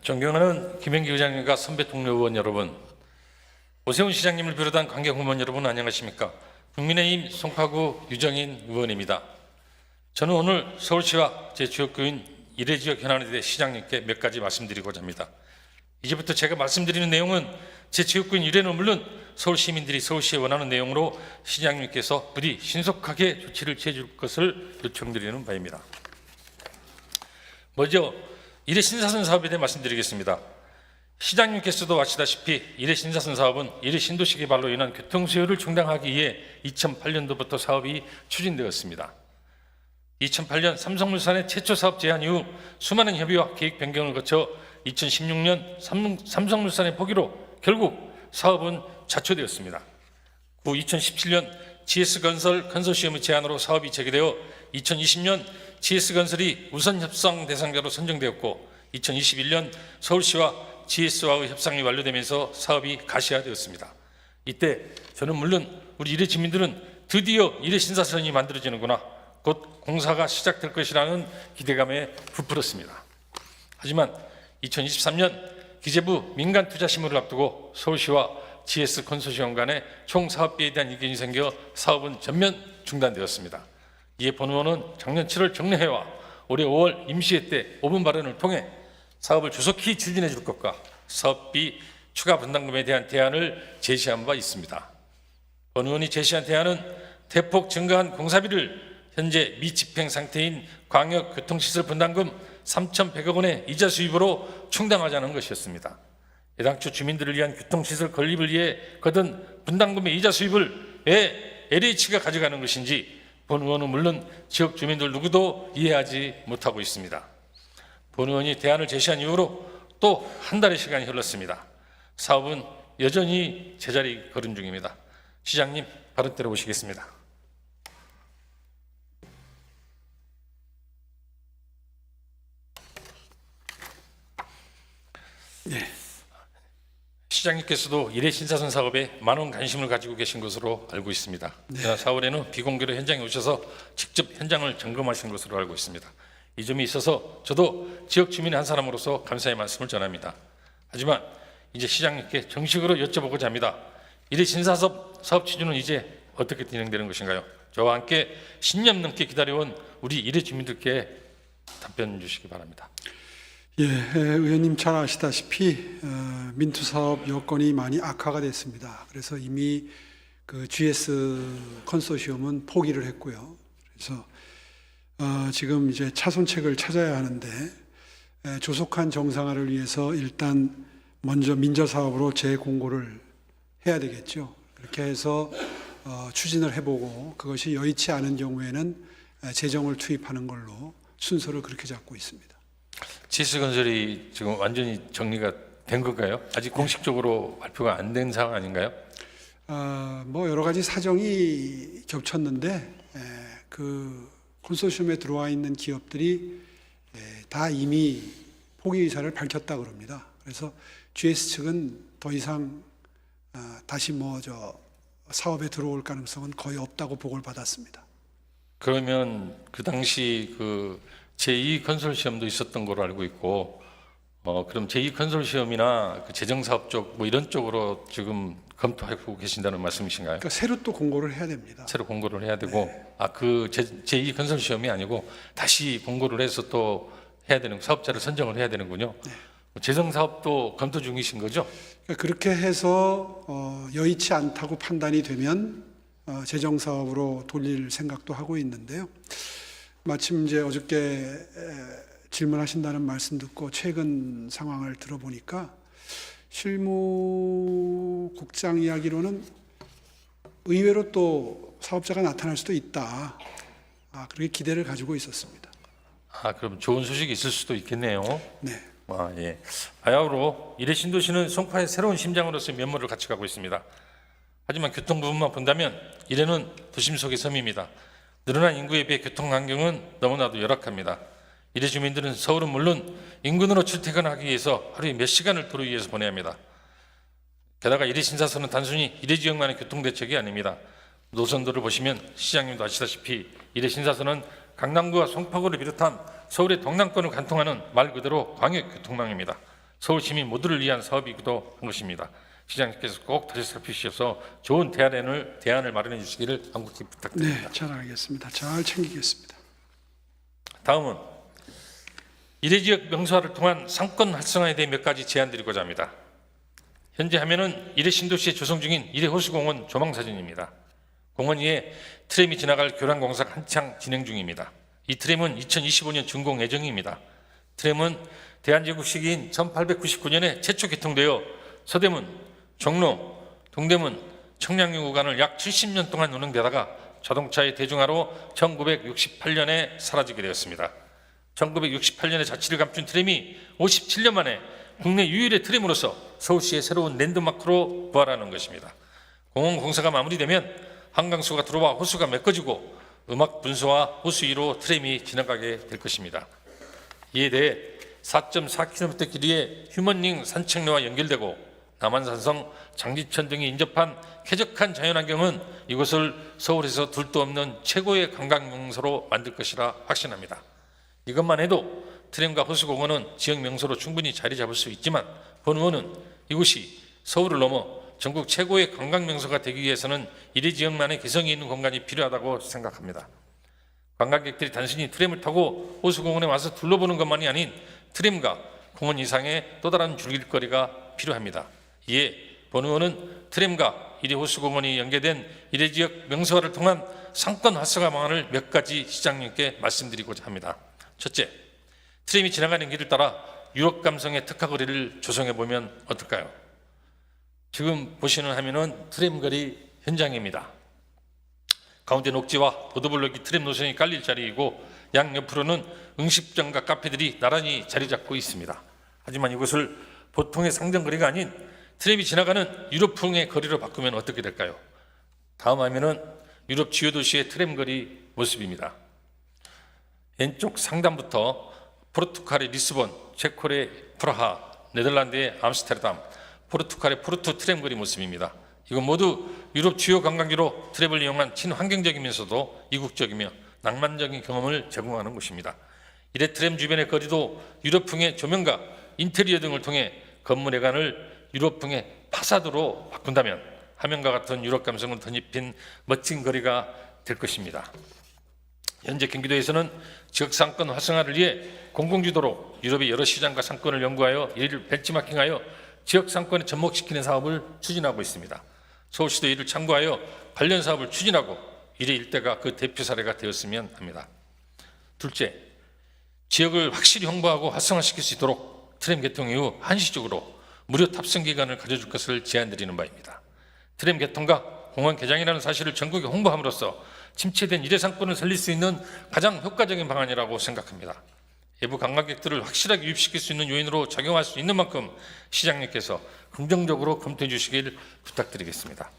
존경하는 김영기 의장님과 선배 동료 의원 여러분, 오세훈 시장님을 비롯한 관계 공무원 여러분 안녕하십니까? 국민의힘 송파구 유정인 의원입니다. 저는 오늘 서울시와 제 지역구인 이레지역 현안에 대해 시장님께 몇 가지 말씀드리고자 합니다. 이제부터 제가 말씀드리는 내용은 제 지역구인 이레는 물론 서울 시민들이 서울시에 원하는 내용으로 시장님께서 부디 신속하게 조치를 취해줄 것을 요청드리는 바입니다. 먼저 이레 신사선 사업에 대해 말씀드리겠습니다. 시장님께서도 아시다시피 이레 신사선 사업은 이레 신도시 개발로 인한 교통수요를 충당하기 위해 2008년도부터 사업이 추진되었습니다. 2008년 삼성물산의 최초 사업 제안 이후 수많은 협의와 계획 변경을 거쳐 2016년 삼성물산의 포기로 결국 사업은 좌초되었습니다. 후 2017년 GS건설 컨소시엄의 제안으로 사업이 재개되어 2020년 GS건설이 우선 협상 대상자로 선정되었고 2021년 서울시와 GS와의 협상이 완료되면서 사업이 가시화되었습니다. 이때 저는 물론 우리 이레 주민들은 드디어 이레 신사선이 만들어지는구나, 곧 공사가 시작될 것이라는 기대감에 부풀었습니다. 하지만 2023년 기재부 민간투자심의를 앞두고 서울시와 GS 컨소시엄 간의 총 사업비에 대한 이견이 생겨 사업은 전면 중단되었습니다. 이에 본 의원은 작년 7월 정례회와 올해 5월 임시회 때 5분 발언을 통해 사업을 조속히 추진해 줄 것과 사업비 추가 분담금에 대한 대안을 제시한 바 있습니다. 본 의원이 제시한 대안은 대폭 증가한 공사비를 현재 미집행 상태인 광역교통시설 분담금 3,100억 원의 이자 수입으로 충당하자는 것이었습니다. 애당초 주민들을 위한 교통시설 건립을 위해 거둔 분담금의 이자 수입을 왜 LH가 가져가는 것인지 본 의원은 물론 지역 주민들 누구도 이해하지 못하고 있습니다. 본 의원이 대안을 제시한 이후로 또 한 달의 시간이 흘렀습니다. 사업은 여전히 제자리 걸음 중입니다. 시장님, 발언대로 오시겠습니다. 네. 시장님께서도 이레 신사선 사업에 많은 관심을 가지고 계신 것으로 알고 있습니다. 지난 4월에는 비공개로 현장에 오셔서 직접 현장을 점검하신 것으로 알고 있습니다. 이 점이 있어서 저도 지역 주민의 한 사람으로서 감사의 말씀을 전합니다. 하지만 이제 시장님께 정식으로 여쭤보고자 합니다. 이레 신사선 사업 추진은 이제 어떻게 진행되는 것인가요? 저와 함께 10년 넘게 기다려온 우리 이레 주민들께 답변 주시기 바랍니다. 예, 의원님 잘 아시다시피 민투 사업 여건이 많이 악화가 됐습니다. 그래서 이미 그 GS 컨소시엄은 포기를 했고요. 그래서 지금 이제 차선책을 찾아야 하는데 조속한 정상화를 위해서 일단 먼저 민저 사업으로 재공고를 해야 되겠죠. 그렇게 해서 추진을 해보고 그것이 여의치 않은 경우에는 재정을 투입하는 걸로 순서를 그렇게 잡고 있습니다. GS건설이 지금 완전히 정리가 된 건가요? 아직 공식적으로 발표가 안 된 상황 아닌가요? 뭐 여러 가지 사정이 겹쳤는데 그 컨소시엄에 들어와 있는 기업들이 다 이미 포기 의사를 밝혔다 그럽니다. 그래서 GS 측은 더 이상 다시 사업에 들어올 가능성은 거의 없다고 보고를 받았습니다. 그러면 그 당시 그 제2컨소시엄도 있었던 걸로 알고 있고, 그럼 제2컨소시엄이나 그 재정사업 쪽 뭐 이런 쪽으로 지금 검토하고 계신다는 말씀이신가요? 그러니까 새로 또 공고를 해야 됩니다. 새로 공고를 해야 되고, 그 제2컨소시엄이 아니고 다시 공고를 해서 또 해야 되는, 사업자를 선정을 해야 되는군요. 네. 재정사업도 검토 중이신 거죠? 그러니까 그렇게 해서 여의치 않다고 판단이 되면 재정사업으로 돌릴 생각도 하고 있는데요. 마침 이제 어저께 질문하신다는 말씀 듣고 최근 상황을 들어보니까 실무국장 이야기로는 의외로 또 사업자가 나타날 수도 있다. 그렇게 기대를 가지고 있었습니다. 그럼 좋은 소식이 있을 수도 있겠네요. 네. 예. 바야흐로 이레 신도시는 송파의 새로운 심장으로서의 면모를 갖춰가고 있습니다. 하지만 교통 부분만 본다면 이레는 도심 속의 섬입니다. 늘어난 인구에 비해 교통 환경은 너무나도 열악합니다. 이레 주민들은 서울은 물론 인근으로 출퇴근하기 위해서 하루에 몇 시간을 도로 위에서 보내야 합니다. 게다가 이레 신사선은 단순히 이레 지역만의 교통 대책이 아닙니다. 노선도를 보시면 시장님도 아시다시피 이레 신사선은 강남구와 송파구를 비롯한 서울의 동남권을 관통하는 말 그대로 광역교통망입니다. 서울 시민 모두를 위한 사업이기도 한 것입니다. 시장님께서 꼭 다시 살피셔서 좋은 대안을 마련해 주시기를 간곡히 부탁드립니다. 네, 잘 알겠습니다. 잘 챙기겠습니다. 다음은 일회지역 명소화를 통한 상권 활성화에 대해 몇 가지 제안드리고자 합니다. 현재 화면은 일회 신도시에 조성 중인 일회 호수공원 조망사진입니다. 공원 위에 트램이 지나갈 교량 공사가 한창 진행 중입니다. 이 트램은 2025년 준공 예정입니다. 트램은 대한제국 시기인 1899년에 최초 개통되어 서대문, 종로, 동대문, 청량리 구간을 약 70년 동안 운행되다가 자동차의 대중화로 1968년에 사라지게 되었습니다. 1968년에 자취를 감춘 트램이 57년 만에 국내 유일의 트램으로서 서울시의 새로운 랜드마크로 부활하는 것입니다. 공원 공사가 마무리되면 한강수가 들어와 호수가 메꿔지고 음악 분수와 호수 위로 트램이 지나가게 될 것입니다. 이에 대해 4.4km 길이의 휴먼링 산책로와 연결되고 남한산성, 장지천 등이 인접한 쾌적한 자연환경은 이곳을 서울에서 둘도 없는 최고의 관광명소로 만들 것이라 확신합니다. 이것만 해도 트램과 호수공원은 지역 명소로 충분히 자리 잡을 수 있지만 본 의원은 이곳이 서울을 넘어 전국 최고의 관광명소가 되기 위해서는 이리 지역만의 개성이 있는 공간이 필요하다고 생각합니다. 관광객들이 단순히 트램을 타고 호수공원에 와서 둘러보는 것만이 아닌 트램과 공원 이상의 또 다른 즐길거리가 필요합니다. 이에 본 의원은 트램과 일회 호수공원이 연계된 일회 지역 명소화를 통한 상권 활성화 방안을 몇 가지 시장님께 말씀드리고자 합니다. 첫째, 트램이 지나가는 길을 따라 유럽 감성의 특화거리를 조성해 보면 어떨까요? 지금 보시는 화면은 트램거리 현장입니다. 가운데 녹지와 보도블록이 트램 노선이 깔릴 자리이고 양옆으로는 음식점과 카페들이 나란히 자리 잡고 있습니다. 하지만 이것을 보통의 상점거리가 아닌 트램이 지나가는 유럽풍의 거리로 바꾸면 어떻게 될까요? 다음 화면은 유럽 주요 도시의 트램거리 모습입니다. 왼쪽 상단부터 포르투갈의 리스본, 체코의 프라하, 네덜란드의 암스테르담, 포르투갈의 포르투 트램거리 모습입니다. 이건 모두 유럽 주요 관광지로 트램을 이용한 친환경적이면서도 이국적이며 낭만적인 경험을 제공하는 곳입니다. 이래 트램 주변의 거리도 유럽풍의 조명과 인테리어 등을 통해 건물 외관을 유럽풍의 파사드로 바꾼다면 화면과 같은 유럽 감성을 덧입힌 멋진 거리가 될 것입니다. 현재 경기도에서는 지역 상권 활성화를 위해 공공주도로 유럽의 여러 시장과 상권을 연구하여 이를 벤치마킹하여 지역 상권에 접목시키는 사업을 추진하고 있습니다. 서울시도 이를 참고하여 관련 사업을 추진하고 이래 일대가 그 대표 사례가 되었으면 합니다. 둘째, 지역을 확실히 홍보하고 활성화시킬 수 있도록 트램 개통 이후 한시적으로 무료 탑승 기간을 가져줄 것을 제안드리는 바입니다. 트램 개통과 공원 개장이라는 사실을 전국에 홍보함으로써 침체된 일회 상권을 살릴 수 있는 가장 효과적인 방안이라고 생각합니다. 외부 관광객들을 확실하게 유입시킬 수 있는 요인으로 작용할 수 있는 만큼 시장님께서 긍정적으로 검토해 주시길 부탁드리겠습니다.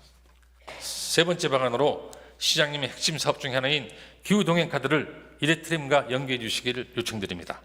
세 번째 방안으로 시장님의 핵심 사업 중 하나인 기후동행 카드를 일회 트램과 연계해 주시기를 요청드립니다.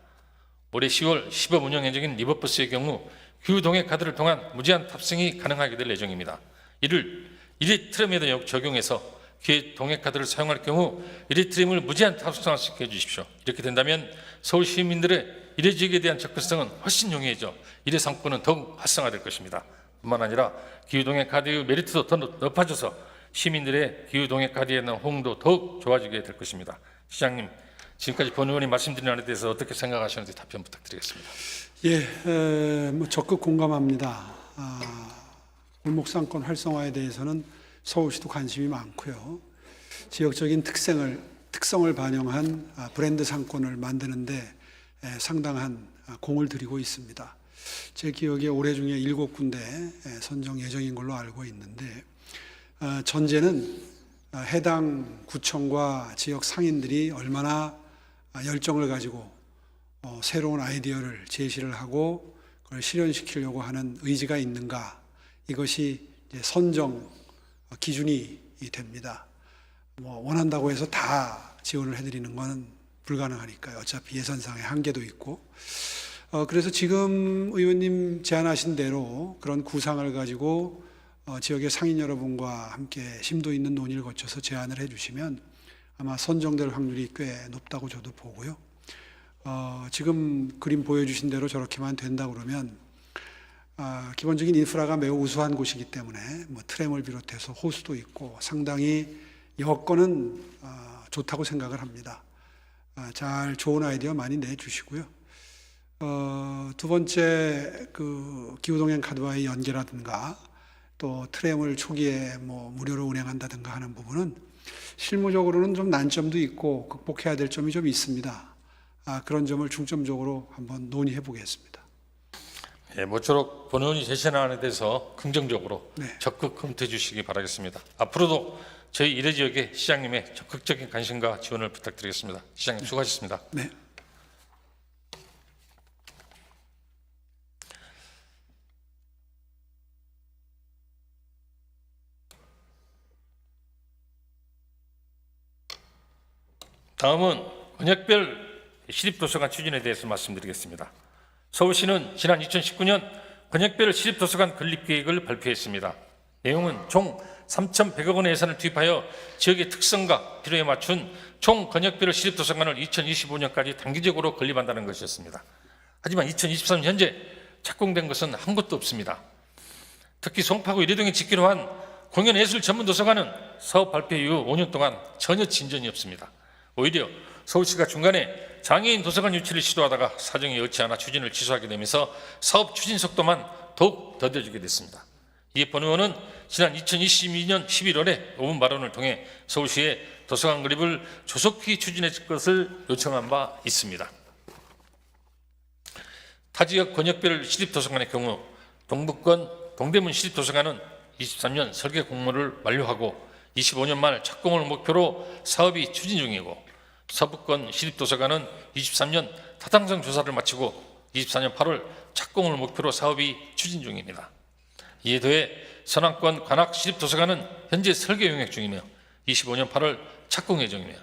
올해 10월 시범 운영 예정인 리버버스의 경우 기후동행 카드를 통한 무제한 탑승이 가능하게 될 예정입니다. 이를 일회 트램에도 적용해서 기후동행 카드를 사용할 경우 일회 트램을 무제한 탑승시켜 주십시오. 이렇게 된다면 서울 시민들의 일회 지역에 대한 접근성은 훨씬 용이해져 일회 상권은 더욱 활성화될 것입니다. 뿐만 아니라 기후동행 카드의 메리트도 더 높아져서 시민들의 기후동행 카드에 대한 호응도 더욱 좋아지게 될 것입니다. 시장님, 지금까지 본 의원이 말씀드린 안에 대해서 어떻게 생각하시는지 답변 부탁드리겠습니다. 적극 공감합니다. 골목상권 활성화에 대해서는 서울시도 관심이 많고요. 지역적인 특성을 반영한 브랜드 상권을 만드는데 상당한 공을 들이고 있습니다. 제 기억에 올해 중에 7군데 선정 예정인 걸로 알고 있는데 전제는 해당 구청과 지역 상인들이 얼마나 열정을 가지고 새로운 아이디어를 제시를 하고 그걸 실현시키려고 하는 의지가 있는가, 이것이 이제 선정 기준이 됩니다. 원한다고 해서 다 지원을 해드리는 건 불가능하니까요. 어차피 예산상의 한계도 있고. 그래서 지금 의원님 제안하신 대로 그런 구상을 가지고 지역의 상인 여러분과 함께 심도 있는 논의를 거쳐서 제안을 해주시면 아마 선정될 확률이 꽤 높다고 저도 보고요. 지금 그림 보여주신 대로 저렇게만 된다 그러면 기본적인 인프라가 매우 우수한 곳이기 때문에 뭐 트램을 비롯해서 호수도 있고 상당히 여건은 좋다고 생각을 합니다. 잘 좋은 아이디어 많이 내주시고요. 두 번째 그 기후동행 카드와의 연계라든가 또 트램을 초기에 뭐 무료로 운행한다든가 하는 부분은 실무적으로는 좀 난점도 있고 극복해야 될 점이 좀 있습니다. 그런 점을 중점적으로 한번 논의해 보겠습니다. 예, 모쪼록 본 의원이 제시한 안에 대해서 긍정적으로 네. 적극 검토해 주시기 바라겠습니다. 앞으로도 저희 이래 지역의 시장님의 적극적인 관심과 지원을 부탁드리겠습니다. 시장님 수고하셨습니다. 네. 다음은 권역별 시립도서관 추진에 대해서 말씀드리겠습니다. 서울시는 지난 2019년 권역별 시립도서관 건립계획을 발표했습니다. 내용은 총 3,100억 원의 예산을 투입하여 지역의 특성과 필요에 맞춘 총 권역별 시립도서관을 2025년까지 단기적으로 건립한다는 것이었습니다. 하지만 2023년 현재 착공된 것은 한 곳도 없습니다. 특히 송파구 이래동에 짓기로 한 공연예술 전문도서관은 사업 발표 이후 5년 동안 전혀 진전이 없습니다. 오히려 서울시가 중간에 장애인 도서관 유치를 시도하다가 사정이 여치 않아 추진을 취소하게 되면서 사업 추진 속도만 더욱 더뎌지게 됐습니다. 이에 본 의원은 지난 2022년 11월에 5분 발언을 통해 서울시에 도서관 건립을 조속히 추진해 줄 것을 요청한 바 있습니다. 타지역 권역별 시립도서관의 경우 동북권 동대문 시립도서관은 23년 설계 공모를 완료하고 25년 말 착공을 목표로 사업이 추진 중이고 서북권 시립도서관은 23년 타당성 조사를 마치고 24년 8월 착공을 목표로 사업이 추진 중입니다. 이에 더해 서남권 관악 시립도서관은 현재 설계 용역 중이며 25년 8월 착공 예정이며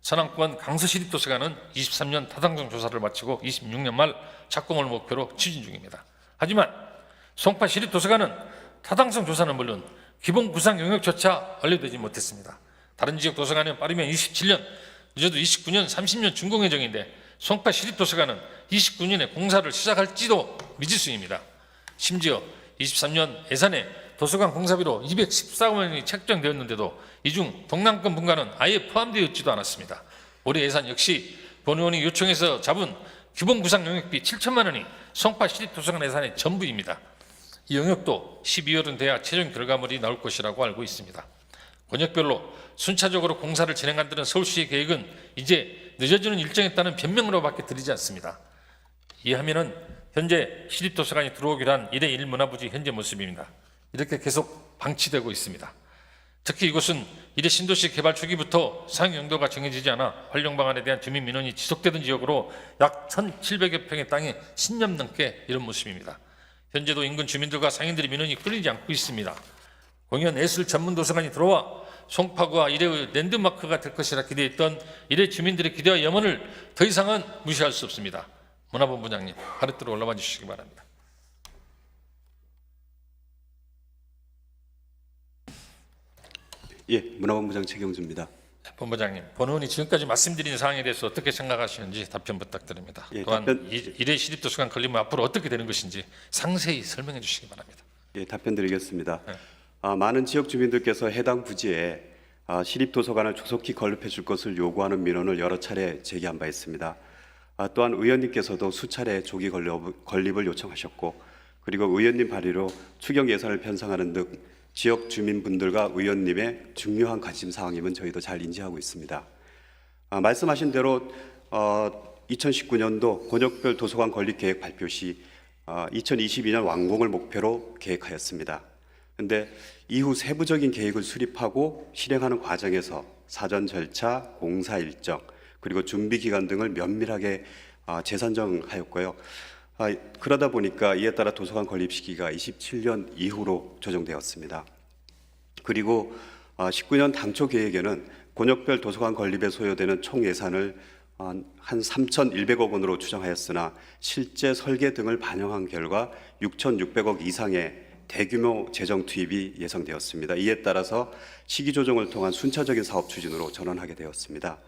서남권 강서 시립도서관은 23년 타당성 조사를 마치고 26년 말 착공을 목표로 추진 중입니다. 하지만 송파 시립도서관은 타당성 조사는 물론 기본 구상 용역조차 완료되지 못했습니다. 다른 지역 도서관은 빠르면 27년, 늦어도 29년, 30년 준공 예정인데 송파 시립도서관은 29년에 공사를 시작할지도 미지수입니다. 심지어 23년 예산에 도서관 공사비로 214억 원이 책정되었는데도 이 중 동남권 분과는 아예 포함되어 있지도 않았습니다. 올해 예산 역시 본 의원이 요청해서 잡은 기본 구상 용역비 7천만 원이 송파 시립도서관 예산의 전부입니다. 이 영역도 12월은 돼야 최종 결과물이 나올 것이라고 알고 있습니다. 권역별로 순차적으로 공사를 진행한다는 서울시의 계획은 이제 늦어지는 일정에 따른 변명으로밖에 들리지 않습니다. 이하면은 현재 시립도서관이 들어오기로 한 1회 1문화부지 현재 모습입니다. 이렇게 계속 방치되고 있습니다. 특히 이곳은 1회 신도시 개발 초기부터 사용 용도가 정해지지 않아 활용 방안에 대한 주민 민원이 지속되던 지역으로 약 1,700여 평의 땅에 10년 넘게 이런 모습입니다. 현재도 인근 주민들과 상인들의 민원이 끊이지 않고 있습니다. 공연 예술 전문 도서관이 들어와 송파구와 이래의 랜드마크가 될 것이라 기대했던 이래 주민들의 기대와 염원을 더 이상은 무시할 수 없습니다. 문화본부장님, 아랫도로 올라와 주시기 바랍니다. 예, 문화본부장 최경주입니다. 본부장님, 본 의원이 지금까지 말씀드린 사항에 대해서 어떻게 생각하시는지 답변 부탁드립니다. 예, 또한 답변- 이래 시립도서관 건립은 앞으로 어떻게 되는 것인지 상세히 설명해 주시기 바랍니다. 예, 답변드리겠습니다. 네. 많은 지역 주민들께서 해당 부지에 시립도서관을 조속히 건립해 줄 것을 요구하는 민원을 여러 차례 제기한 바 있습니다. 또한 의원님께서도 수차례 조기 건립을 요청하셨고, 그리고 의원님 발의로 추경 예산을 편성하는 등 지역 주민분들과 의원님의 중요한 관심 사항임은 저희도 잘 인지하고 있습니다. 말씀하신 대로 2019년도 권역별 도서관 건립 계획 발표 시 2022년 완공을 목표로 계획하였습니다. 그런데 이후 세부적인 계획을 수립하고 실행하는 과정에서 사전 절차, 공사 일정, 그리고 준비 기간 등을 면밀하게 재산정하였고요. 그러다 보니까 이에 따라 도서관 건립 시기가 27년 이후로 조정되었습니다. 그리고 19년 당초 계획에는 권역별 도서관 건립에 소요되는 총 예산을 한 3,100억 원으로 추정하였으나 실제 설계 등을 반영한 결과 6,600억 이상의 대규모 재정 투입이 예상되었습니다. 이에 따라서 시기 조정을 통한 순차적인 사업 추진으로 전환하게 되었습니다.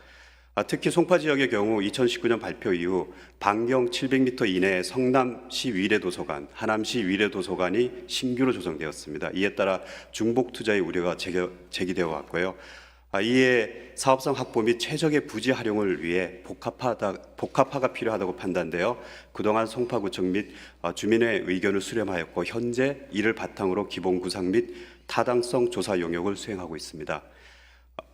특히 송파 지역의 경우 2019년 발표 이후 반경 700m 이내의 성남시 위례도서관, 하남시 위례도서관이 신규로 조성되었습니다. 이에 따라 중복 투자의 우려가 제기되어 왔고요. 이에 사업성 확보 및 최적의 부지 활용을 위해 복합화가 필요하다고 판단되어 그동안 송파구청 및 주민의 의견을 수렴하였고 현재 이를 바탕으로 기본 구상 및 타당성 조사 용역을 수행하고 있습니다.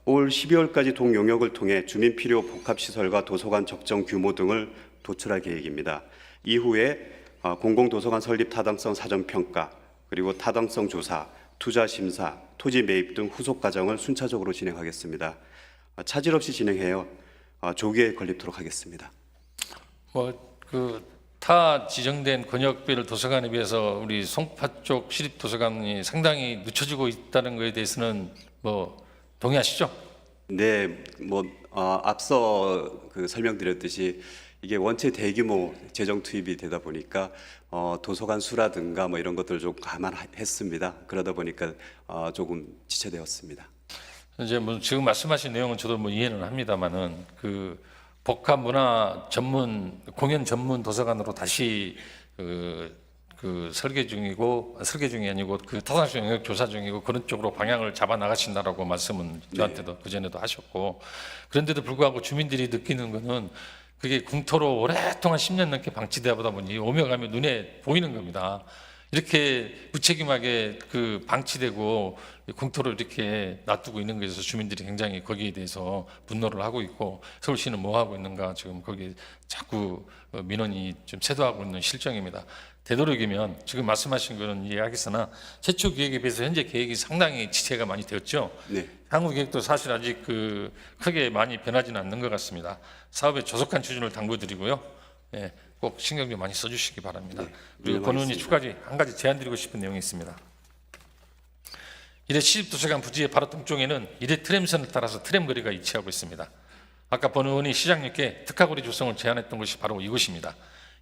올 12월까지 동 용역을 통해 주민 필요 복합시설과 도서관 적정 규모 등을 도출할 계획입니다. 이후에 공공도서관 설립 타당성 사전평가, 그리고 타당성 조사, 투자 심사, 토지 매입 등 후속 과정을 순차적으로 진행하겠습니다. 차질 없이 진행하여 조기에 건립토록 하겠습니다. 타 지정된 권역별 도서관에 비해서 우리 송파 쪽 시립 도서관이 상당히 늦춰지고 있다는 것에 대해서는 동의하시죠? 네, 앞서 설명드렸듯이 이게 원체 대규모 재정 투입이 되다 보니까 도서관 수라든가 이런 것들을 좀 감안했습니다. 그러다 보니까 조금 지체되었습니다. 이제 지금 말씀하신 내용은 저도 이해는 합니다만은 복합 문화 전문 공연 전문 도서관으로 다시 설계 중이 아니고 타당성 영역 조사 중이고 그런 쪽으로 방향을 잡아 나가신다라고 말씀은 저한테도 그 전에도 하셨고, 그런데도 불구하고 주민들이 느끼는 거는 그게 공터로 오랫동안 10년 넘게 방치되다 보니 오며 가며 눈에 보이는 겁니다. 이렇게 무책임하게 방치되고 공터로 이렇게 놔두고 있는 것에서 주민들이 굉장히 거기에 대해서 분노를 하고 있고, 서울시는 뭐 하고 있는가 지금 거기에 자꾸 민원이 좀 쇄도하고 있는 실정입니다. 되도록이면 지금 말씀하신 거는 이해하겠으나 최초 계획에 비해서 현재 계획이 상당히 지체가 많이 되었죠. 네. 향후 계획도 사실 아직 크게 많이 변하지는 않는 것 같습니다. 사업의 조속한 추진을 당부드리고요. 예, 꼭 신경 좀 많이 써주시기 바랍니다. 네, 그리고 본의원이 추가지 한 가지 제안드리고 싶은 내용이 있습니다. 이래 시립도서관 부지의 바로 동쪽에는 이래 트램선을 따라서 트램 거리가 위치하고 있습니다. 아까 본의원이 시장님께 특화거리 조성을 제안했던 것이 바로 이곳입니다.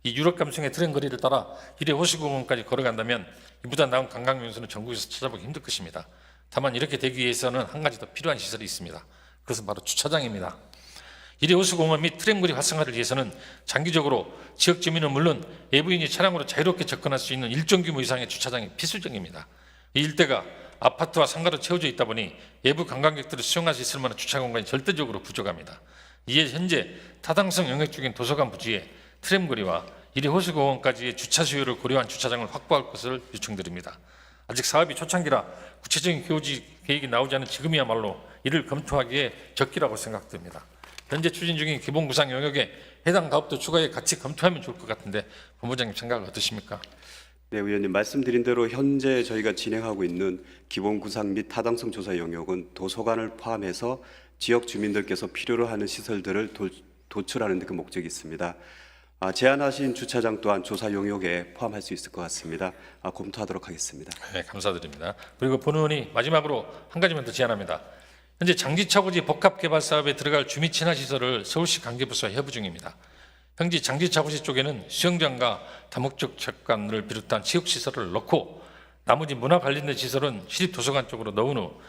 이 유럽 감성의 트램 거리를 따라 이래 호수공원까지 걸어간다면 이보다 나은 관광 명소는 전국에서 찾아보기 힘들 것입니다. 다만 이렇게 되기 위해서는 한 가지 더 필요한 시설이 있습니다. 그것은 바로 주차장입니다. 이래 호수공원 및 트램거리 활성화를 위해서는 장기적으로 지역 주민은 물론 외부인이 차량으로 자유롭게 접근할 수 있는 일정 규모 이상의 주차장이 필수적입니다. 이 일대가 아파트와 상가로 채워져 있다 보니 외부 관광객들을 수용할 수 있을 만한 주차 공간이 절대적으로 부족합니다. 이에 현재 타당성 영역 중인 도서관 부지에 트램거리와 이래 호수공원까지의 주차 수요를 고려한 주차장을 확보할 것을 요청드립니다. 아직 사업이 초창기라 구체적인 계획이 나오지 않은 지금이야말로 이를 검토하기에 적기라고 생각됩니다. 현재 추진 중인 기본 구상 영역에 해당 가업도 추가해 같이 검토하면 좋을 것 같은데 본부장님 생각은 어떠십니까? 네, 의원님 말씀드린 대로 현재 저희가 진행하고 있는 기본 구상 및 타당성 조사 영역은 도서관을 포함해서 지역 주민들께서 필요로 하는 시설들을 도출하는 데 그 목적이 있습니다. 제안하신 주차장 또한 조사 용역에 포함할 수 있을 것 같습니다. 검토하도록 하겠습니다. 네, 감사드립니다. 그리고 본 의원이 마지막으로 한 가지만 더 제안합니다. 현재 장지차고지 복합개발 사업에 들어갈 주민 친화 시설을 서울시 관계부서와 협의 중입니다. 현재 장지차고지 쪽에는 수영장과 다목적 체육관을 비롯한 체육시설을 넣고 나머지 문화 관련된 시설은 시립도서관 쪽으로 넣은 후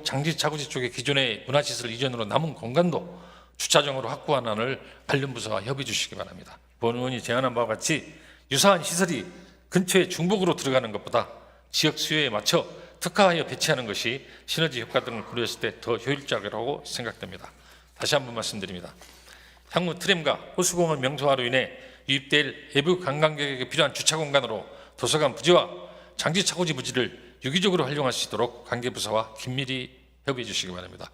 장지차고지 쪽의 기존의 문화시설 이전으로 남은 공간도 주차장으로 확보한 안을 관련 부서와 협의 주시기 바랍니다. 본 의원이 제안한 바와 같이 유사한 시설이 근처에 중복으로 들어가는 것보다 지역 수요에 맞춰 특화하여 배치하는 것이 시너지 효과 등을 고려했을 때 더 효율적이라고 생각됩니다. 다시 한번 말씀드립니다. 향후 트램과 호수공원 명소화로 인해 유입될 외부 관광객에게 필요한 주차 공간으로 도서관 부지와 장지차고지 부지를 유기적으로 활용할 수 있도록 관계부서와 긴밀히 협의해 주시기 바랍니다.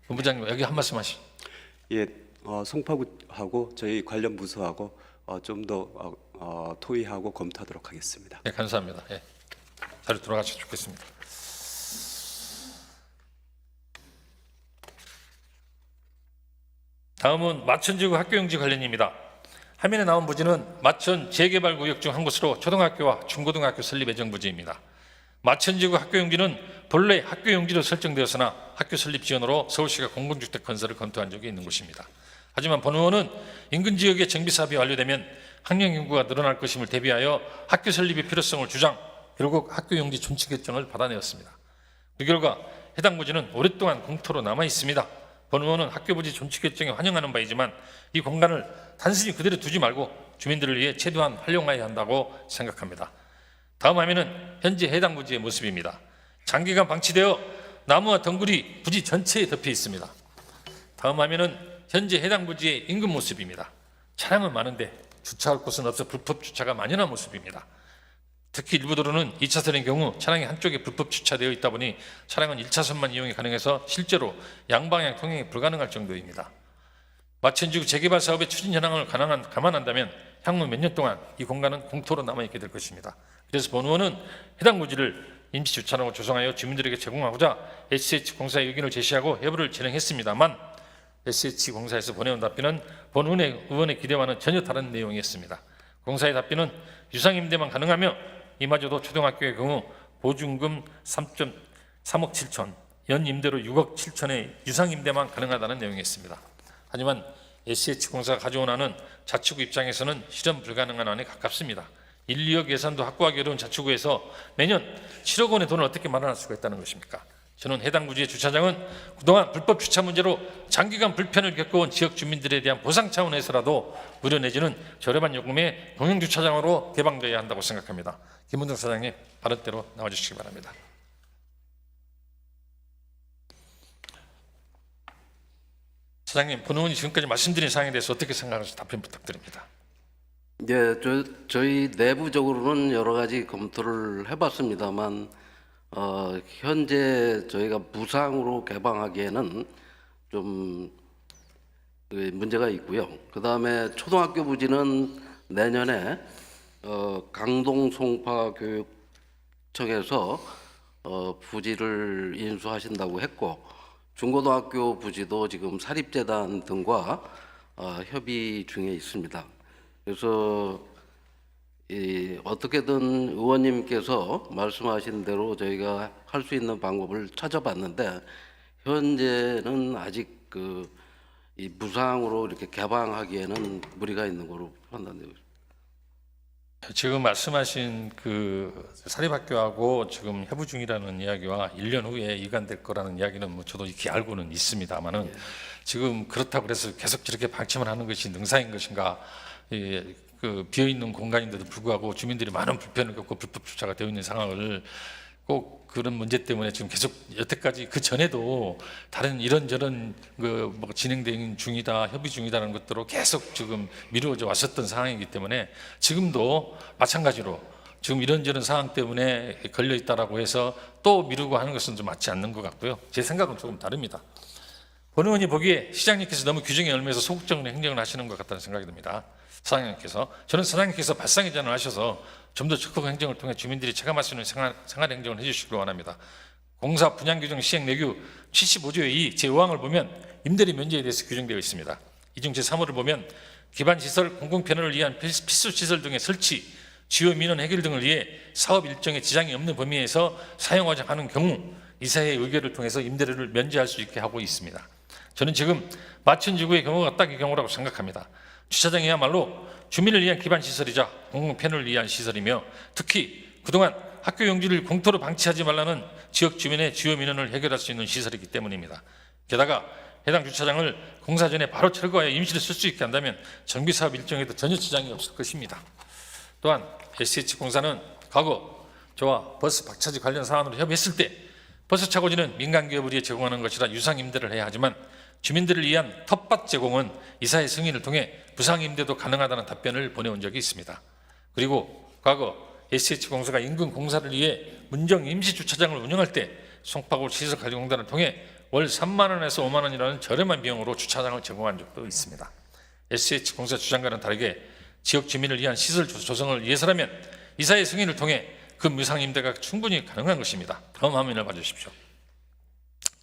본부장님 여기 한 말씀 하시죠. 예, 송파구하고 저희 관련 부서하고 좀 더 토의하고 검토하도록 하겠습니다. 네, 감사합니다. 예. 자료 돌아가셔도 좋겠습니다. 다음은 마천지구 학교용지 관련입니다. 화면에 나온 부지는 마천 재개발구역 중 한 곳으로 초등학교와 중고등학교 설립 예정 부지입니다. 마천지구 학교용지는 본래 학교용지로 설정되었으나 학교 설립 지원으로 서울시가 공공주택 건설을 검토한 적이 있는 곳입니다. 하지만 본 의원은 인근 지역의 정비사업이 완료되면 학령 인구가 늘어날 것임을 대비하여 학교 설립의 필요성을 주장, 결국 학교용지 존치 결정을 받아내었습니다. 그 결과 해당 부지는 오랫동안 공터로 남아 있습니다. 본 의원은 학교 부지 존치 결정에 환영하는 바이지만 이 공간을 단순히 그대로 두지 말고 주민들을 위해 최대한 활용해야 한다고 생각합니다. 다음 화면은 현재 해당 부지의 모습입니다. 장기간 방치되어 나무와 덩굴이 부지 전체에 덮여 있습니다. 다음 화면은 현재 해당 부지의 인근 모습입니다. 차량은 많은데 주차할 곳은 없어 불법 주차가 만연한 모습입니다. 특히 일부 도로는 2차선의 경우 차량이 한쪽에 불법 주차되어 있다 보니 차량은 1차선만 이용이 가능해서 실제로 양방향 통행이 불가능할 정도입니다. 마천지구 재개발 사업의 추진 현황을 감안한다면 향후 몇 년 동안 이 공간은 공터로 남아있게 될 것입니다. 그래서 본 의원은 해당 부지를 임시주차장으로 조성하여 주민들에게 제공하고자 SH공사의 의견을 제시하고 협의를 진행했습니다만 SH공사에서 보내온 답변은 본 의원의 기대와는 전혀 다른 내용이었습니다. 공사의 답변은 유상임대만 가능하며 이마저도 초등학교의 경우 보증금 3억 7천, 연임대로 6억 7천의 유상임대만 가능하다는 내용이었습니다. 하지만 SH공사가 가져온 안은 자치구 입장에서는 실현 불가능한 안에 가깝습니다. 1, 2억 예산도 확보하기 어려운 자치구에서 매년 7억 원의 돈을 어떻게 마련할 수가 있다는 것입니까? 저는 해당 부지의 주차장은 그동안 불법 주차 문제로 장기간 불편을 겪어온 지역 주민들에 대한 보상 차원에서라도 무료 내지는 저렴한 요금의 공영 주차장으로 개방되어야 한다고 생각합니다. 김문정 사장님, 발언대로 나와주시기 바랍니다. 사장님, 본 의원이 지금까지 말씀드린 사항에 대해서 어떻게 생각하는지 답변 부탁드립니다. 예, 저희 내부적으로는 여러 가지 검토를 해봤습니다만 현재 저희가 무상으로 개방하기에는 좀 문제가 있고요. 그 다음에 초등학교 부지는 내년에 강동 송파 교육청에서 부지를 인수하신다고 했고, 중고등학교 부지도 지금 사립재단 등과 협의 중에 있습니다. 그래서 어떻게든 의원님께서 말씀하신 대로 저희가 할 수 있는 방법을 찾아봤는데 현재는 아직 이 무상으로 이렇게 개방하기에는 무리가 있는 거로 판단되고 있습니다. 지금 말씀하신 사립학교하고 지금 협의 중이라는 이야기와 1년 후에 이관될 거라는 이야기는 저도 이렇게 알고는 있습니다만은 예. 지금 그렇다고 해서 계속 저렇게 방치만 하는 것이 능사인 것인가? 비어 있는 공간인데도 불구하고 주민들이 많은 불편을 겪고 불법 주차가 되어 있는 상황을 꼭 그런 문제 때문에 지금 계속 여태까지 그 전에도 다른 이런저런 진행되는 중이다, 협의 중이다라는 것들로 계속 지금 미루어져 왔었던 상황이기 때문에 지금도 마찬가지로 지금 이런저런 상황 때문에 걸려 있다라고 해서 또 미루고 하는 것은 좀 맞지 않는 것 같고요. 제 생각은 조금 다릅니다. 본 의원이 보기에 시장님께서 너무 규정에 얽매여서 소극적인 행정을 하시는 것 같다는 생각이 듭니다. 사장님께서, 저는 사장님께서 발상이전을 하셔서 좀 더 적극 행정을 통해 주민들이 체감할 수 있는 생활 행정을 해주시길 원합니다. 공사 분양규정 시행 내규 75조의 2 제5항을 보면 임대료 면제에 대해서 규정되어 있습니다. 이 중 제3호를 보면 기반시설, 공공편의를 위한 필수시설 등의 설치, 주요 민원 해결 등을 위해 사업 일정에 지장이 없는 범위에서 사용하자 하는 경우 이사회의 의결을 통해서 임대료를 면제할 수 있게 하고 있습니다. 저는 지금 마천지구의 경우가 딱 이 경우라고 생각합니다. 주차장이야말로 주민을 위한 기반시설이자 공공편의를 위한 시설이며 특히 그동안 학교 용지를 공터로 방치하지 말라는 지역 주민의 주요 민원을 해결할 수 있는 시설이기 때문입니다. 게다가 해당 주차장을 공사 전에 바로 철거하여 임시로 쓸 수 있게 한다면 정비사업 일정에도 전혀 지장이 없을 것입니다. 또한 SH공사는 과거 저와 버스 박차지 관련 사안으로 협의했을 때 버스 차고지는 민간기업을 위해 제공하는 것이라 유상임대를 해야 하지만 주민들을 위한 텃밭 제공은 이사의 승인을 통해 부상임대도 가능하다는 답변을 보내온 적이 있습니다. 그리고 과거 SH공사가 인근 공사를 위해 문정 임시주차장을 운영할 때 송파구 시설관리공단을 통해 월 3만 원에서 5만 원이라는 저렴한 비용으로 주차장을 제공한 적도 있습니다. SH공사 주장과는 다르게 지역 주민을 위한 시설 조성을 위해서라면 이사의 승인을 통해 그 무상임대가 충분히 가능한 것입니다. 다음 화면을 봐주십시오.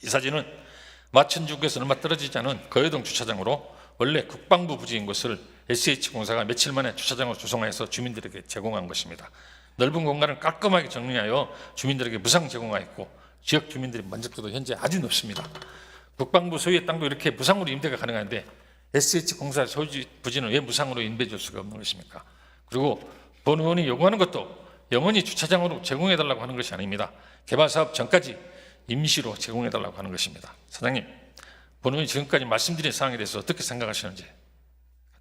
이 사진은 마천지구에서 얼마 떨어지지 않은 거여동 주차장으로 원래 국방부 부지인 것을 SH공사가 며칠 만에 주차장을 조성해서 주민들에게 제공한 것입니다. 넓은 공간을 깔끔하게 정리하여 주민들에게 무상 제공하였고 지역 주민들의 만족도도 현재 아주 높습니다. 국방부 소유의 땅도 이렇게 무상으로 임대가 가능한데 SH공사 소유 부지는 왜 무상으로 임대해 줄 수가 없는 것입니까? 그리고 본 의원이 요구하는 것도 영원히 주차장으로 제공해달라고 하는 것이 아닙니다. 개발 사업 전까지 임시로 제공해달라고 하는 것입니다. 사장님, 본원이 지금까지 말씀드린 사항에 대해서 어떻게 생각하시는지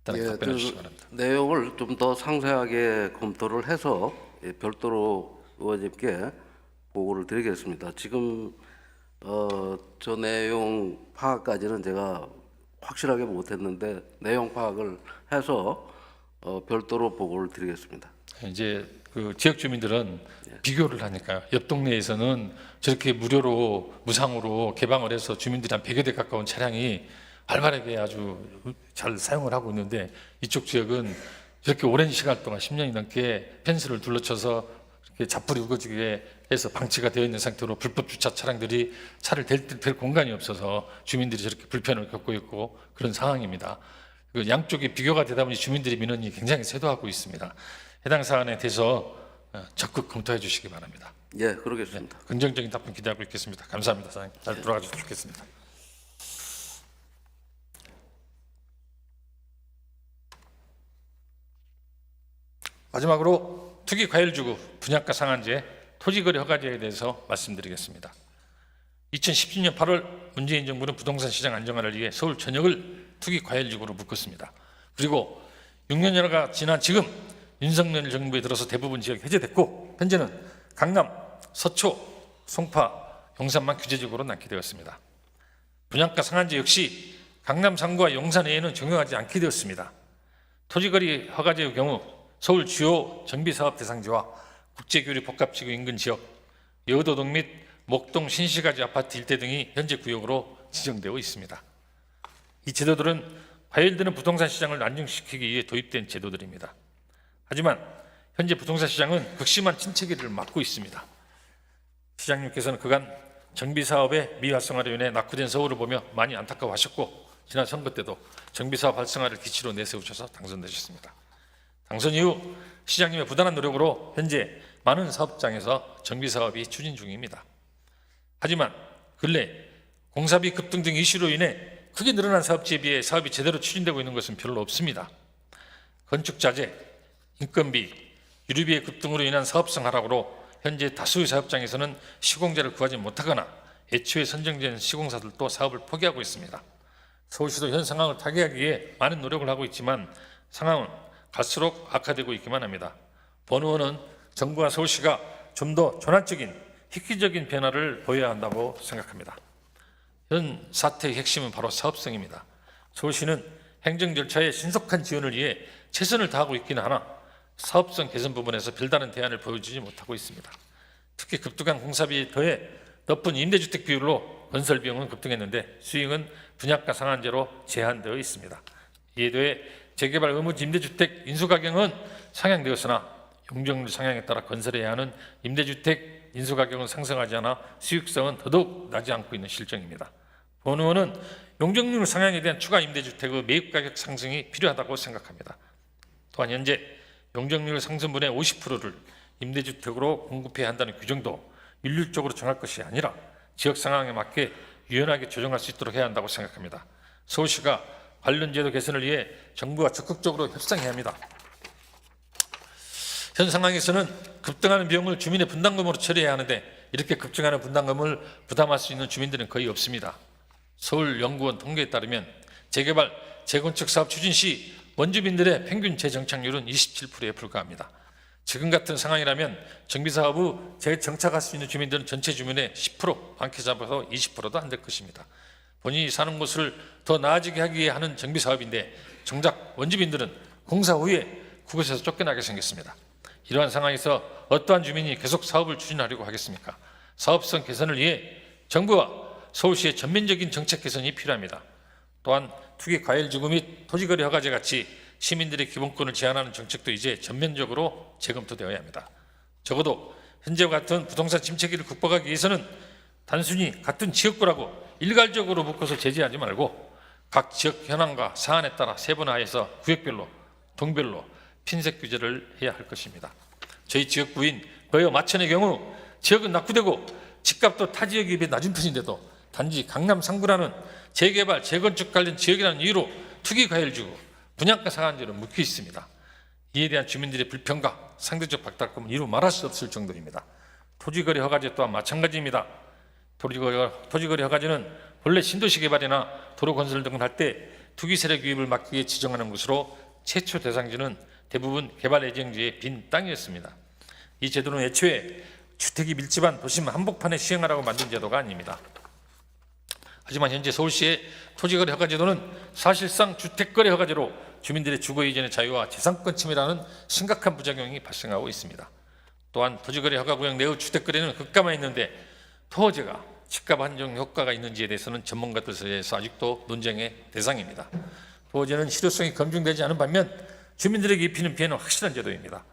간단하게 답변해 주시기 바랍니다. 내용을 좀 더 상세하게 검토를 해서 별도로 의원님께 보고를 드리겠습니다. 지금 저 내용 파악까지는 제가 확실하게 못했는데 내용 파악을 해서 별도로 보고를 드리겠습니다. 이제 그 지역 주민들은 비교를 하니까요. 옆 동네에서는 저렇게 무료로 무상으로 개방을 해서 주민들이 한 100여 대 가까운 차량이 활발하게 아주 잘 사용을 하고 있는데 이쪽 지역은 저렇게 오랜 시간 동안 10년이 넘게 펜스를 둘러쳐서 이렇게 잡풀이 우거지게 해서 방치가 되어 있는 상태로 불법 주차 차량들이 차를 댈 공간이 없어서 주민들이 저렇게 불편을 겪고 있고 그런 상황입니다. 그 양쪽이 비교가 되다 보니 주민들의 민원이 굉장히 쇄도하고 있습니다. 해당 사안에 대해서 적극 검토해 주시기 바랍니다. 예, 그러겠습니다. 긍정적인 답변 기대하고 있겠습니다. 감사합니다. 사장님. 잘 돌아가 주시면 좋겠습니다. 마지막으로 투기과열주구 분양가 상한제 토지거래 허가제에 대해서 말씀드리겠습니다. 2017년 8월 문재인 정부는 부동산 시장 안정화를 위해 서울 전역을 투기과열지구로 묶었습니다. 그리고 6년여가 지난 지금 윤석열 정부에 들어서 대부분 지역이 해제됐고 현재는 강남, 서초, 송파, 용산만 규제지구로 낳게 되었습니다. 분양가 상한제 역시 강남 3구와 용산 외에는 적용하지 않게 되었습니다. 토지거래 허가제의 경우 서울 주요 정비사업 대상지와 국제교류 복합지구 인근 지역, 여의도동 및 목동 신시가지 아파트 일대 등이 현재 구역으로 지정되어 있습니다. 이 제도들은 과열되는 부동산 시장을 안정시키기 위해 도입된 제도들입니다. 하지만 현재 부동산 시장은 극심한 침체기를 맞고 있습니다. 시장님께서는 그간 정비사업의 미활성화로 인해 낙후된 서울을 보며 많이 안타까워하셨고 지난 선거 때도 정비사업 활성화를 기치로 내세우셔서 당선되셨습니다. 당선 이후 시장님의 부단한 노력으로 현재 많은 사업장에서 정비사업이 추진 중입니다. 하지만 근래 공사비 급등 등 이슈로 인해 크게 늘어난 사업지에 비해 사업이 제대로 추진되고 있는 것은 별로 없습니다. 건축자재, 인건비, 유류비의 급등으로 인한 사업성 하락으로 현재 다수의 사업장에서는 시공자를 구하지 못하거나 애초에 선정된 시공사들도 사업을 포기하고 있습니다. 서울시도 현 상황을 타개하기 위해 많은 노력을 하고 있지만 상황은 갈수록 악화되고 있기만 합니다. 본 의원은 정부와 서울시가 좀 더 전환적인 획기적인 변화를 보여야 한다고 생각합니다. 현 사태의 핵심은 바로 사업성입니다. 서울시는 행정 절차의 신속한 지원을 위해 최선을 다하고 있기는 하나 사업성 개선 부분에서 별다른 대안을 보여주지 못하고 있습니다. 특히 급등한 공사비에 더해 높은 임대주택 비율로 건설 비용은 급등했는데 수익은 분양가 상한제로 제한되어 있습니다. 이에 더해 재개발 의무 임대주택 인수가격은 상향되었으나 용적률 상향에 따라 건설해야 하는 임대주택 인수가격은 상승하지 않아 수익성은 더더욱 나지 않고 있는 실정입니다. 본 의원은 용적률 상향에 대한 추가 임대주택의 매입가격 상승이 필요하다고 생각합니다. 또한 현재 용적률 상승분의 50%를 임대주택으로 공급해야 한다는 규정도 일률적으로 정할 것이 아니라 지역 상황에 맞게 유연하게 조정할 수 있도록 해야 한다고 생각합니다. 서울시가 관련 제도 개선을 위해 정부와 적극적으로 협상해야 합니다. 현 상황에서는 급등하는 비용을 주민의 분담금으로 처리해야 하는데 이렇게 급증하는 분담금을 부담할 수 있는 주민들은 거의 없습니다. 서울연구원 통계에 따르면 재개발, 재건축 사업 추진 시 원주민들의 평균 재정착률은 27%에 불과합니다. 지금 같은 상황이라면 정비사업 후 재정착할 수 있는 주민들은 전체 주민의 10%, 많게 잡아서 20%도 안 될 것입니다. 본인이 사는 곳을 더 나아지게 하기 위해 하는 정비사업인데 정작 원주민들은 공사 후에 그곳에서 쫓겨나게 생겼습니다. 이러한 상황에서 어떠한 주민이 계속 사업을 추진하려고 하겠습니까? 사업성 개선을 위해 정부와 서울시의 전면적인 정책 개선이 필요합니다. 또한 투기 과열지구 및 토지거래 허가제 같이 시민들의 기본권을 제한하는 정책도 이제 전면적으로 재검토되어야 합니다. 적어도 현재와 같은 부동산 침체기를 극복하기 위해서는 단순히 같은 지역구라고 일괄적으로 묶어서 제재하지 말고 각 지역 현황과 사안에 따라 세분화해서 구역별로, 동별로 핀셋 규제를 해야 할 것입니다. 저희 지역구인 거여 마천의 경우 지역은 낙후되고 집값도 타 지역에 비해 낮은 편인데도 단지 강남 3구라는 재개발, 재건축 관련 지역이라는 이유로 투기과열지구, 분양가 상한제로 묶여 있습니다. 이에 대한 주민들의 불평과 상대적 박탈감은 이루 말할 수 없을 정도입니다. 토지거래 허가제 또한 마찬가지입니다. 토지거래 허가제는 본래 신도시 개발이나 도로 건설 등을 할 때 투기 세력 유입을 막기 위해 지정하는 것으로 최초 대상지는 대부분 개발 예정지의 빈 땅이었습니다. 이 제도는 애초에 주택이 밀집한 도심 한복판에 시행하라고 만든 제도가 아닙니다. 하지만 현재 서울시의 토지거래 허가제도는 사실상 주택거래 허가제로 주민들의 주거 이전의 자유와 재산권 침해라는 심각한 부작용이 발생하고 있습니다. 또한 토지거래 허가구역 내의 주택거래는 급감해 있는데 토지가 집값 안정 효과가 있는지에 대해서는 전문가들 사이에서 아직도 논쟁의 대상입니다. 토지는 실효성이 검증되지 않은 반면 주민들에게 입히는 피해는 확실한 제도입니다.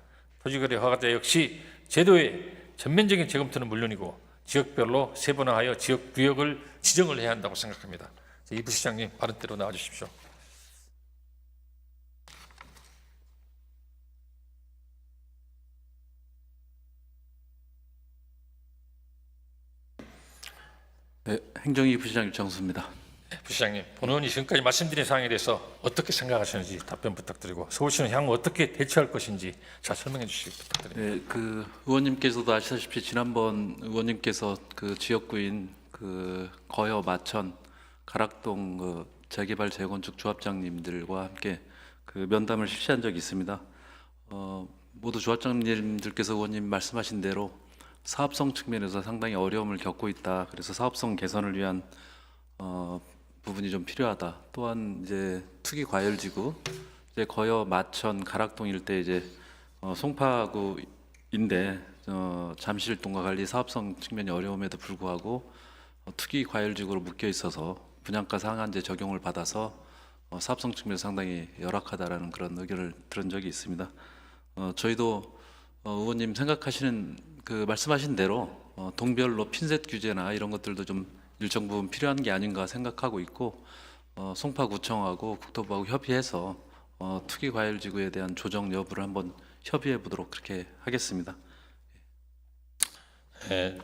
토지거래 허가제 역시 제도의 전면적인 재검토는 물론이고 지역별로 세분화하여 지역 구역을 지정을 해야 한다고 생각합니다. 이 부시장님 발언대로 나와주십시오. 네, 행정위 부시장 유창수입니다. 부시장님, 본 의원이 지금까지 말씀드린 사항에 대해서 어떻게 생각하시는지 답변 부탁드리고 서울시는 향후 어떻게 대처할 것인지 잘 설명해 주시기 부탁드립니다. 네, 의원님께서도 아시다시피 지난번 의원님께서 지역구인 거여, 마천, 가락동 재개발 재건축 조합장님들과 함께 면담을 실시한 적이 있습니다. 모두 조합장님들께서 의원님 말씀하신 대로 사업성 측면에서 상당히 어려움을 겪고 있다. 그래서 사업성 개선을 위한 부분이 좀 필요하다. 또한 이제 투기 과열지구, 이제 거여, 마천, 가락동 일대 이제 송파구인데 잠실 동과 관리 사업성 측면이 어려움에도 불구하고 투기 과열지구로 묶여 있어서 분양가 상한제 적용을 받아서 사업성 측면에서 상당히 열악하다라는 그런 의견을 들은 적이 있습니다. 저희도 의원님 생각하시는 말씀하신 대로 동별로 핀셋 규제나 이런 것들도 좀 일정 부분 필요한 게 아닌가 생각하고 있고 송파구청하고 국토부하고 협의해서 투기 과열 지구에 대한 조정 여부를 한번 협의해 보도록 그렇게 하겠습니다. 네,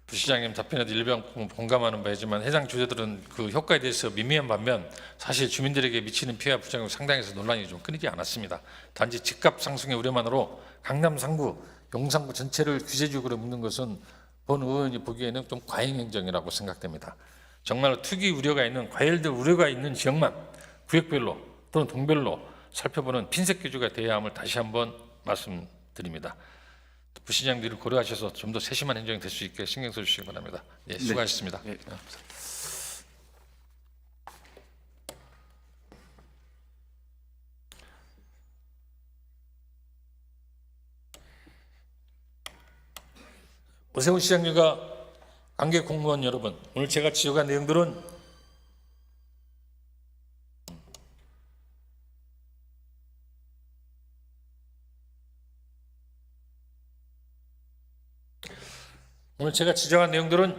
부시장님 답변에도 일반 공감하는 바이지만 해당 주제들은 그 효과에 대해서 미미한 반면 사실 주민들에게 미치는 피해와 부작용 상당해서 논란이 좀 끊이지 않았습니다. 단지 집값 상승의 우려만으로 강남 3구, 용산구 전체를 규제지역으로 묶는 것은 본 의원이 보기에는 좀 과잉 행정이라고 생각됩니다. 정말 투기 우려가 있는 과열될 우려가 있는 지역만 구역별로 또는 동별로 살펴보는 핀셋 규제가 돼야 함을 다시 한번 말씀드립니다. 부시장들을 고려하셔서 좀 더 세심한 행정이 될 수 있게 신경 써주시기 바랍니다. 네, 수고하셨습니다. 네. 오세훈 시장님과 관계 공무원 여러분, 오늘 제가 지적한 내용들은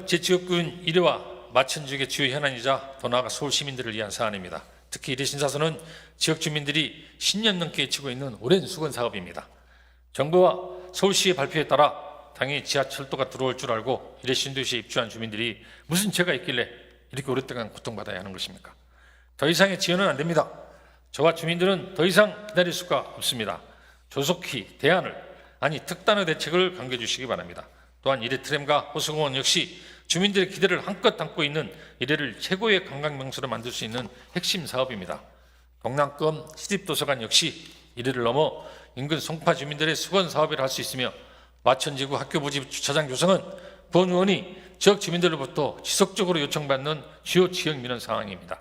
제 지역구인 일회와 마천 지역의 주요 현안이자 더 나아가 서울 시민들을 위한 사안입니다. 특히 일회 신사선은 지역 주민들이 10년 넘게 외치고 있는 오랜 수건 사업입니다. 정부와 서울시의 발표에 따라 당연히 지하철도가 들어올 줄 알고 일회 신도시에 입주한 주민들이 무슨 죄가 있길래 이렇게 오랫동안 고통받아야 하는 것입니까? 더 이상의 지연은 안 됩니다. 저와 주민들은 더 이상 기다릴 수가 없습니다. 조속히 대안을, 아니 특단의 대책을 강구해 주시기 바랍니다. 또한 일회 트램과 호수공원 역시 주민들의 기대를 한껏 담고 있는 일회를 최고의 관광명소로 만들 수 있는 핵심 사업입니다. 동남권 시립도서관 역시 일회를 넘어 인근 송파 주민들의 수건 사업을 할 수 있으며 마천지구 학교 부지 주차장 조성은 본 의원이 지역 주민들로부터 지속적으로 요청받는 주요 지역 민원 상황입니다.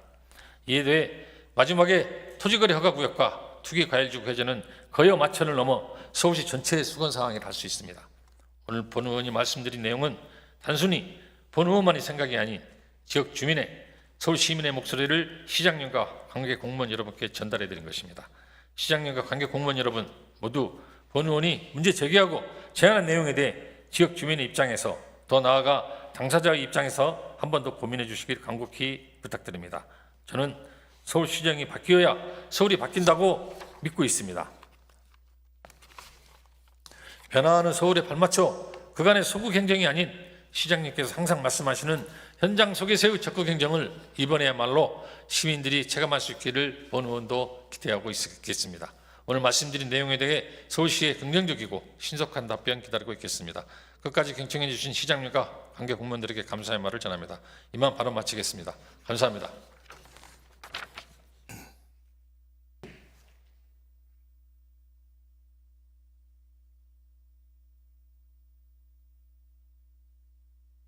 이에 대해 마지막에 토지거래 허가구역과 투기과열지구 해제는 거여 마천을 넘어 서울시 전체의 수건 상황이 갈 수 있습니다. 오늘 본 의원이 말씀드린 내용은 단순히 본 의원만의 생각이 아닌 지역 주민의, 서울 시민의 목소리를 시장님과 관계 공무원 여러분께 전달해 드린 것입니다. 시장님과 관계 공무원 여러분 모두 본 의원이 문제 제기하고 제안한 내용에 대해 지역 주민의 입장에서 더 나아가 당사자의 입장에서 한 번 더 고민해 주시길 간곡히 부탁드립니다. 저는 서울시장이 바뀌어야 서울이 바뀐다고 믿고 있습니다. 변화하는 서울에 발맞춰 그간의 소극 행정이 아닌 시장님께서 항상 말씀하시는 현장 속에서의 적극 행정을 이번에야말로 시민들이 체감할 수 있기를 본 의원도 기대하고 있겠습니다. 오늘 말씀드린 내용에 대해 서울시의 긍정적이고 신속한 답변 기다리고 있겠습니다. 끝까지 경청해 주신 시장님과 관계 공무원들에게 감사의 말을 전합니다. 이만 발언 마치겠습니다. 감사합니다.